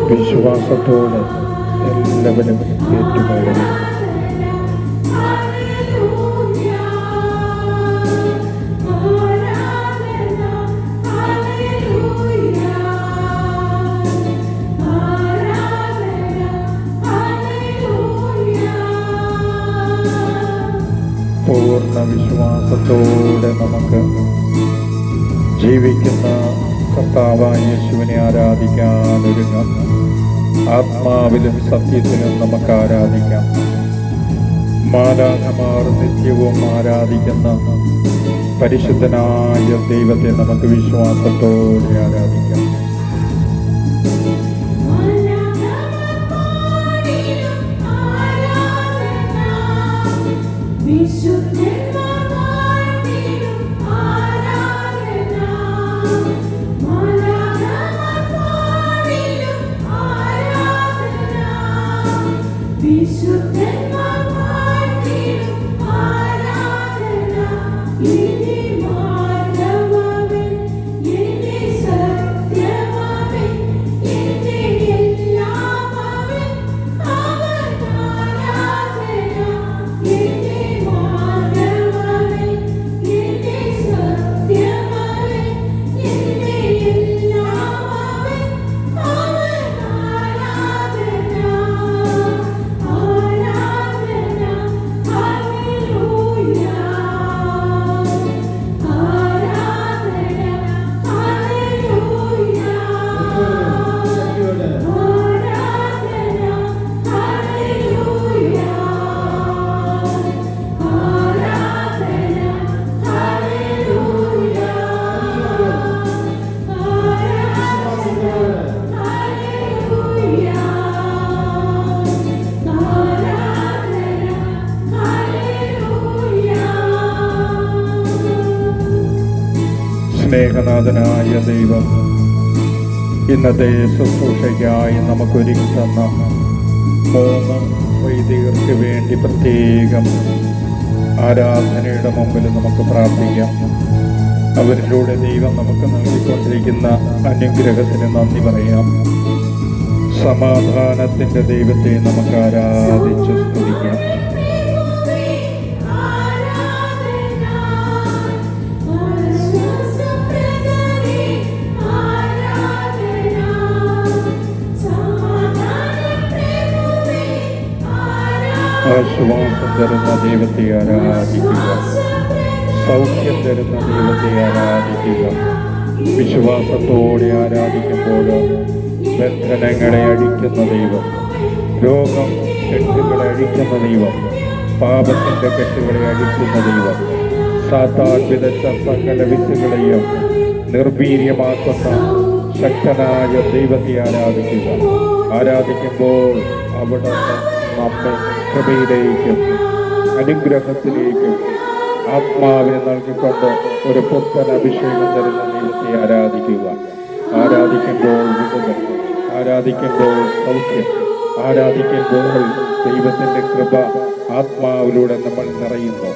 വിശ്വാസത്തോടെ എല്ലാവരും ഏറ്റുപാടുന്നു. പൂർണ്ണ വിശ്വാസത്തോടെ നമുക്ക് ജീവിക്കുന്ന കർത്താവായ യേശുവിനെ ആരാധിക്കാനൊരുങ്ങാം. ആത്മാവിലും സത്യത്തിലും നമുക്ക് ആരാധിക്കാം. മാലാഖമാർ നിത്യവും ആരാധിക്കുന്ന പരിശുദ്ധനായ ദൈവത്തെ നമുക്ക് വിശ്വാസത്തോടെ ആരാധിക്കാം. സ്നേഹനാഥനായ ദൈവം ഇന്നത്തെ ശുശ്രൂഷയ്ക്കായി നമുക്കൊരുക്കി തന്ന 3 വൈദികർക്ക് വേണ്ടി പ്രത്യേകം ആരാധനയുടെ മുമ്പിൽ നമുക്ക് പ്രാർത്ഥിക്കാം. അവരിലൂടെ ദൈവം നമുക്ക് നൽകിക്കൊണ്ടിരിക്കുന്ന അനുഗ്രഹത്തിന് നന്ദി പറയാം. സമാധാനത്തിൻ്റെ ദൈവത്തെ നമുക്ക് ആരാധിച്ച് സ്തുതിക്കാം. ആശ്വാസം തരുന്ന ദൈവത്തെ ആരാധിക്കുക. സൗഖ്യം തരുന്ന ദൈവത്തെ ആരാധിക്കുക. വിശ്വാസത്തോടെ ആരാധിക്കുമ്പോൾ ബന്ധനങ്ങളെ അഴിക്കുന്ന ദൈവം, രോഗം കെട്ടുകളെ അഴിക്കുന്ന ദൈവം, പാപത്തിൻ്റെ കെട്ടുകളെ അഴിക്കുന്ന ദൈവം, സാത്താൻ വിതച്ച സകല വിത്തുകളെയും നിർവീര്യമാക്കുന്ന ശക്തനായ ദൈവത്തെ ആരാധിക്കുക. ആരാധിക്കുമ്പോൾ അവിടെ നമ്മെ കൃപയിലേക്കും അനുഗ്രഹത്തിലേക്കും ആത്മാവിനെ നൽകിക്കൊണ്ട് ഒരു പുത്തൻ അഭിഷേകം തരുന്ന ദൈവത്തെ ആരാധിക്കുക. ആരാധിക്കുമ്പോൾ വിടുതൽ, ആരാധിക്കുമ്പോൾ സൗഖ്യം, ആരാധിക്കുമ്പോൾ ദൈവത്തിൻ്റെ കൃപ ആത്മാവിലൂടെ നമ്മൾ നിറയുന്നു.